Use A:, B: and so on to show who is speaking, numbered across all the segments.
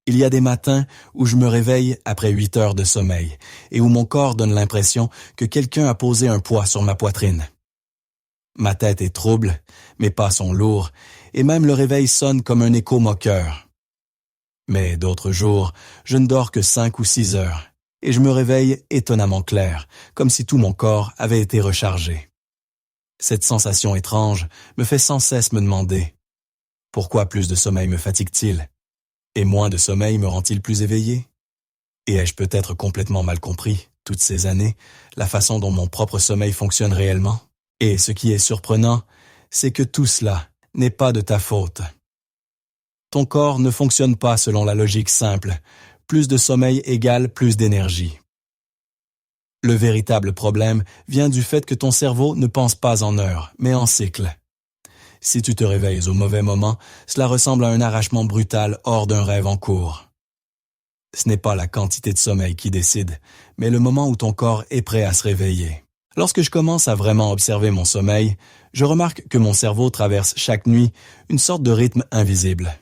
A: Il y a des matins où je me réveille après 8 heures de sommeil et où mon corps donne l'impression que quelqu'un a posé un poids sur ma poitrine. Ma tête est trouble, mes pas sont lourds et même le réveil sonne comme un écho moqueur. Mais d'autres jours, je ne dors que 5 ou 6 heures et je me réveille étonnamment clair, comme si tout mon corps avait été rechargé. Cette sensation étrange me fait sans cesse me demander « Pourquoi plus de sommeil me fatigue-t-il ? Et moins de sommeil me rend-il plus éveillé ? Et ai-je peut-être complètement mal compris, toutes ces années, la façon dont mon propre sommeil fonctionne réellement ? Et ce qui est surprenant, c'est que tout cela n'est pas de ta faute. Ton corps ne fonctionne pas selon la logique simple. Plus de sommeil égale plus d'énergie. Le véritable problème vient du fait que ton cerveau ne pense pas en heures, mais en cycles. Si tu te réveilles au mauvais moment, cela ressemble à un arrachement brutal hors d'un rêve en cours. Ce n'est pas la quantité de sommeil qui décide, mais le moment où ton corps est prêt à se réveiller. Lorsque je commence à vraiment observer mon sommeil, je remarque que mon cerveau traverse chaque nuit une sorte de rythme invisible.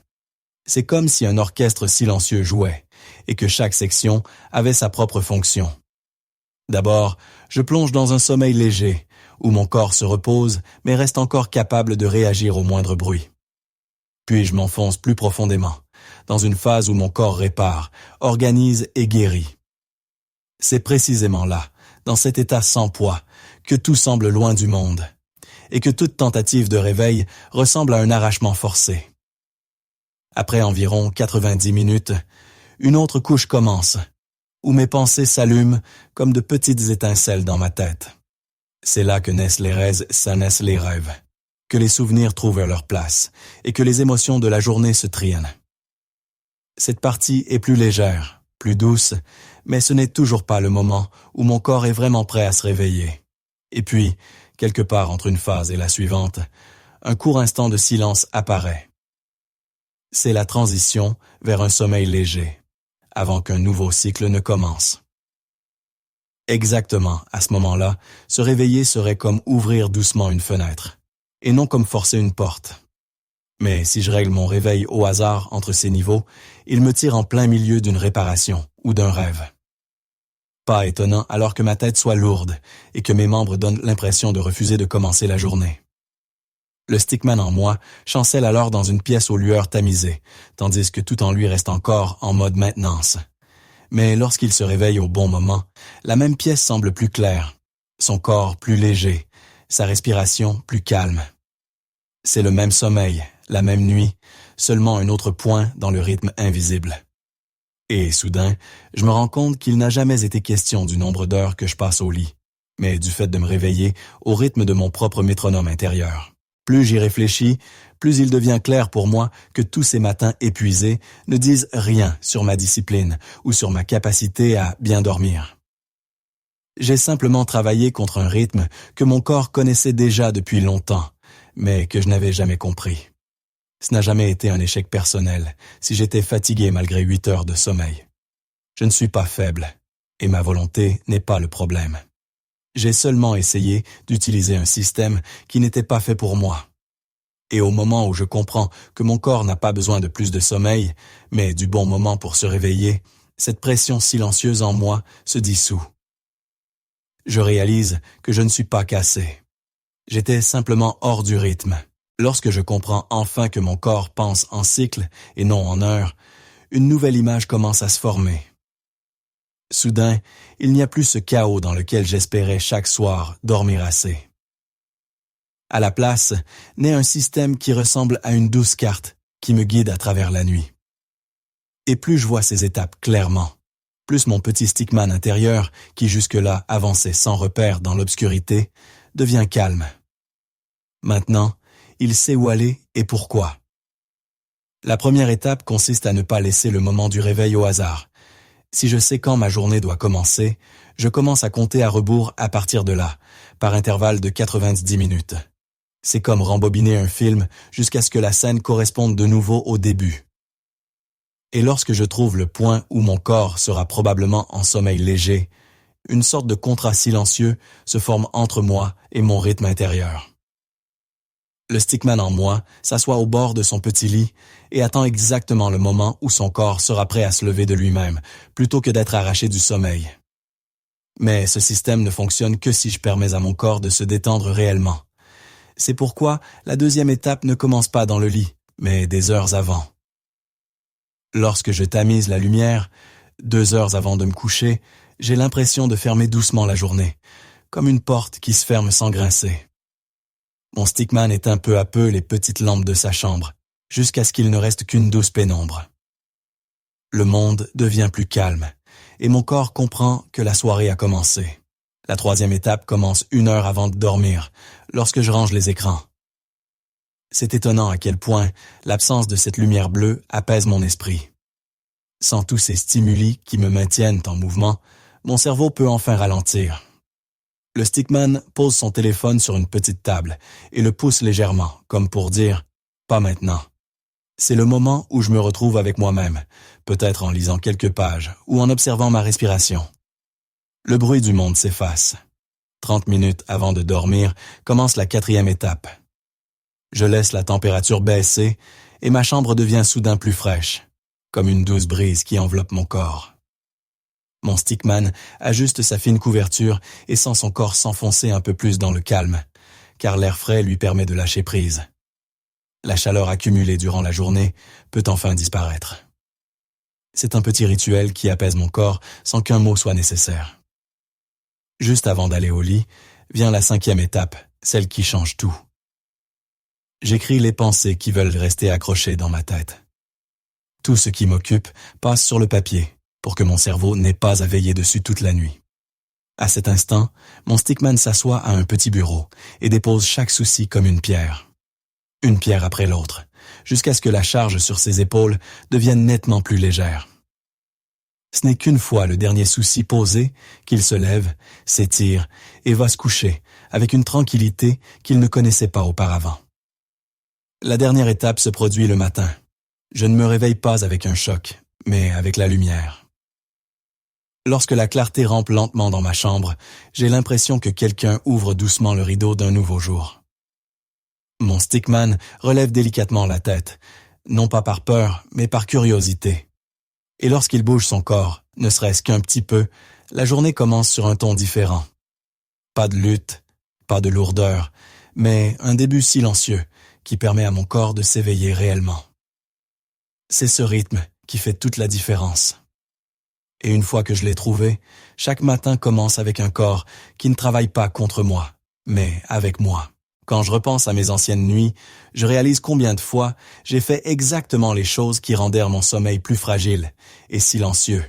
A: C'est comme si un orchestre silencieux jouait, et que chaque section avait sa propre fonction. D'abord, je plonge dans un sommeil léger, où mon corps se repose, mais reste encore capable de réagir au moindre bruit. Puis je m'enfonce plus profondément, dans une phase où mon corps répare, organise et guérit. C'est précisément là, dans cet état sans poids, que tout semble loin du monde, et que toute tentative de réveil ressemble à un arrachement forcé. Après environ 90 minutes, une autre couche commence, où mes pensées s'allument comme de petites étincelles dans ma tête. C'est là que naissent les rêves, que les souvenirs trouvent leur place et que les émotions de la journée se triennent. Cette partie est plus légère, plus douce, mais ce n'est toujours pas le moment où mon corps est vraiment prêt à se réveiller. Et puis, quelque part entre une phase et la suivante, un court instant de silence apparaît. C'est la transition vers un sommeil léger, avant qu'un nouveau cycle ne commence. Exactement, à ce moment-là, se réveiller serait comme ouvrir doucement une fenêtre, et non comme forcer une porte. Mais si je règle mon réveil au hasard entre ces niveaux, il me tire en plein milieu d'une réparation ou d'un rêve. Pas étonnant alors que ma tête soit lourde et que mes membres donnent l'impression de refuser de commencer la journée. Le stickman en moi chancelle alors dans une pièce aux lueurs tamisées, tandis que tout en lui reste encore en mode maintenance. Mais lorsqu'il se réveille au bon moment, la même pièce semble plus claire, son corps plus léger, sa respiration plus calme. C'est le même sommeil, la même nuit, seulement un autre point dans le rythme invisible. Et soudain, je me rends compte qu'il n'a jamais été question du nombre d'heures que je passe au lit, mais du fait de me réveiller au rythme de mon propre métronome intérieur. Plus j'y réfléchis, plus il devient clair pour moi que tous ces matins épuisés ne disent rien sur ma discipline ou sur ma capacité à bien dormir. J'ai simplement travaillé contre un rythme que mon corps connaissait déjà depuis longtemps, mais que je n'avais jamais compris. Ce n'a jamais été un échec personnel si j'étais fatigué malgré 8 heures de sommeil. Je ne suis pas faible, et ma volonté n'est pas le problème. J'ai seulement essayé d'utiliser un système qui n'était pas fait pour moi. Et au moment où je comprends que mon corps n'a pas besoin de plus de sommeil, mais du bon moment pour se réveiller, cette pression silencieuse en moi se dissout. Je réalise que je ne suis pas cassé. J'étais simplement hors du rythme. Lorsque je comprends enfin que mon corps pense en cycle et non en heures, une nouvelle image commence à se former. Soudain, il n'y a plus ce chaos dans lequel j'espérais chaque soir dormir assez. À la place, naît un système qui ressemble à une douce carte qui me guide à travers la nuit. Et plus je vois ces étapes clairement, plus mon petit stickman intérieur, qui jusque-là avançait sans repère dans l'obscurité, devient calme. Maintenant, il sait où aller et pourquoi. La première étape consiste à ne pas laisser le moment du réveil au hasard. Si je sais quand ma journée doit commencer, je commence à compter à rebours à partir de là, par intervalle de 90 minutes. C'est comme rembobiner un film jusqu'à ce que la scène corresponde de nouveau au début. Et lorsque je trouve le point où mon corps sera probablement en sommeil léger, une sorte de contrat silencieux se forme entre moi et mon rythme intérieur. Le stickman en moi s'assoit au bord de son petit lit et attend exactement le moment où son corps sera prêt à se lever de lui-même, plutôt que d'être arraché du sommeil. Mais ce système ne fonctionne que si je permets à mon corps de se détendre réellement. C'est pourquoi la deuxième étape ne commence pas dans le lit, mais des heures avant. Lorsque je tamise la lumière, 2 heures avant de me coucher, j'ai l'impression de fermer doucement la journée, comme une porte qui se ferme sans grincer. Mon stickman éteint peu à peu les petites lampes de sa chambre, jusqu'à ce qu'il ne reste qu'une douce pénombre. Le monde devient plus calme, et mon corps comprend que la soirée a commencé. La troisième étape commence 1 heure avant de dormir, lorsque je range les écrans. C'est étonnant à quel point l'absence de cette lumière bleue apaise mon esprit. Sans tous ces stimuli qui me maintiennent en mouvement, mon cerveau peut enfin ralentir. Le stickman pose son téléphone sur une petite table et le pousse légèrement, comme pour dire « pas maintenant ». C'est le moment où je me retrouve avec moi-même, peut-être en lisant quelques pages ou en observant ma respiration. Le bruit du monde s'efface. 30 minutes avant de dormir commence la 4e étape. Je laisse la température baisser et ma chambre devient soudain plus fraîche, comme une douce brise qui enveloppe mon corps. Mon stickman ajuste sa fine couverture et sent son corps s'enfoncer un peu plus dans le calme, car l'air frais lui permet de lâcher prise. La chaleur accumulée durant la journée peut enfin disparaître. C'est un petit rituel qui apaise mon corps sans qu'un mot soit nécessaire. Juste avant d'aller au lit, vient la 5e étape, celle qui change tout. J'écris les pensées qui veulent rester accrochées dans ma tête. Tout ce qui m'occupe passe sur le papier, pour que mon cerveau n'ait pas à veiller dessus toute la nuit. À cet instant, mon stickman s'assoit à un petit bureau et dépose chaque souci comme une pierre après l'autre, jusqu'à ce que la charge sur ses épaules devienne nettement plus légère. Ce n'est qu'une fois le dernier souci posé qu'il se lève, s'étire et va se coucher avec une tranquillité qu'il ne connaissait pas auparavant. La dernière étape se produit le matin. Je ne me réveille pas avec un choc, mais avec la lumière. Lorsque la clarté rampe lentement dans ma chambre, j'ai l'impression que quelqu'un ouvre doucement le rideau d'un nouveau jour. Mon stickman relève délicatement la tête, non pas par peur, mais par curiosité. Et lorsqu'il bouge son corps, ne serait-ce qu'un petit peu, la journée commence sur un ton différent. Pas de lutte, pas de lourdeur, mais un début silencieux qui permet à mon corps de s'éveiller réellement. C'est ce rythme qui fait toute la différence. Et une fois que je l'ai trouvé, chaque matin commence avec un corps qui ne travaille pas contre moi, mais avec moi. Quand je repense à mes anciennes nuits, je réalise combien de fois j'ai fait exactement les choses qui rendèrent mon sommeil plus fragile et silencieux.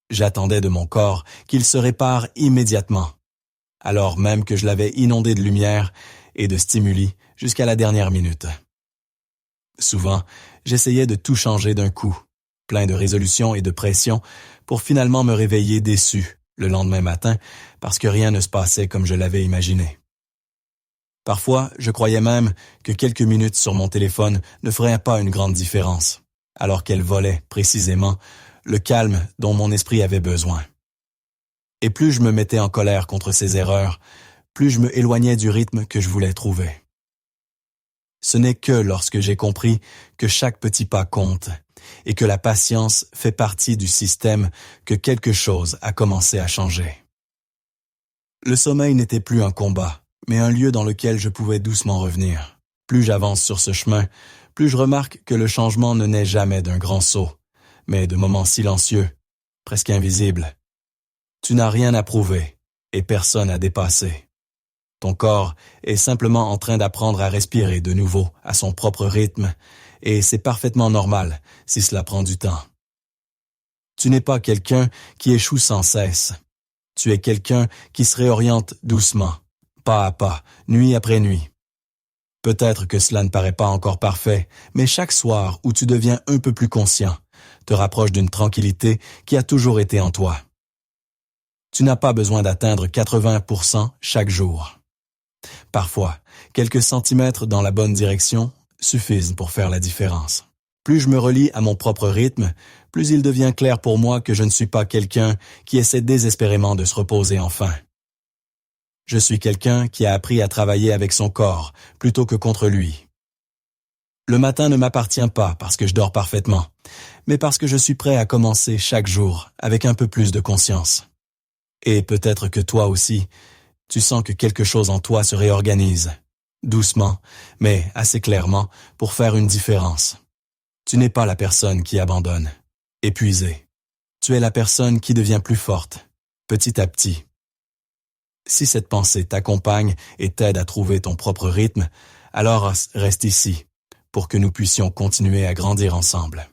A: J'attendais de mon corps qu'il se répare immédiatement, alors même que je l'avais inondé de lumière et de stimuli jusqu'à la dernière minute. Souvent, j'essayais de tout changer d'un coup, plein de résolution et de pression, pour finalement me réveiller déçu le lendemain matin parce que rien ne se passait comme je l'avais imaginé. Parfois, je croyais même que quelques minutes sur mon téléphone ne feraient pas une grande différence, alors qu'elles volaient, précisément, le calme dont mon esprit avait besoin. Et plus je me mettais en colère contre ces erreurs, plus je me éloignais du rythme que je voulais trouver. Ce n'est que lorsque j'ai compris que chaque petit pas compte et que la patience fait partie du système que quelque chose a commencé à changer. Le sommeil n'était plus un combat, mais un lieu dans lequel je pouvais doucement revenir. Plus j'avance sur ce chemin, plus je remarque que le changement ne naît jamais d'un grand saut, mais de moments silencieux, presque invisibles. Tu n'as rien à prouver et personne à dépasser. Ton corps est simplement en train d'apprendre à respirer de nouveau à son propre rythme, et c'est parfaitement normal si cela prend du temps. Tu n'es pas quelqu'un qui échoue sans cesse. Tu es quelqu'un qui se réoriente doucement, pas à pas, nuit après nuit. Peut-être que cela ne paraît pas encore parfait, mais chaque soir où tu deviens un peu plus conscient, te rapproche d'une tranquillité qui a toujours été en toi. Tu n'as pas besoin d'atteindre 80% chaque jour. Parfois, quelques centimètres dans la bonne direction suffisent pour faire la différence. Plus je me relie à mon propre rythme, plus il devient clair pour moi que je ne suis pas quelqu'un qui essaie désespérément de se reposer enfin. Je suis quelqu'un qui a appris à travailler avec son corps plutôt que contre lui. Le matin ne m'appartient pas parce que je dors parfaitement, mais parce que je suis prêt à commencer chaque jour avec un peu plus de conscience. Et peut-être que toi aussi, tu sens que quelque chose en toi se réorganise, doucement, mais assez clairement, pour faire une différence. Tu n'es pas la personne qui abandonne, épuisée. Tu es la personne qui devient plus forte, petit à petit. Si cette pensée t'accompagne et t'aide à trouver ton propre rythme, alors reste ici, pour que nous puissions continuer à grandir ensemble.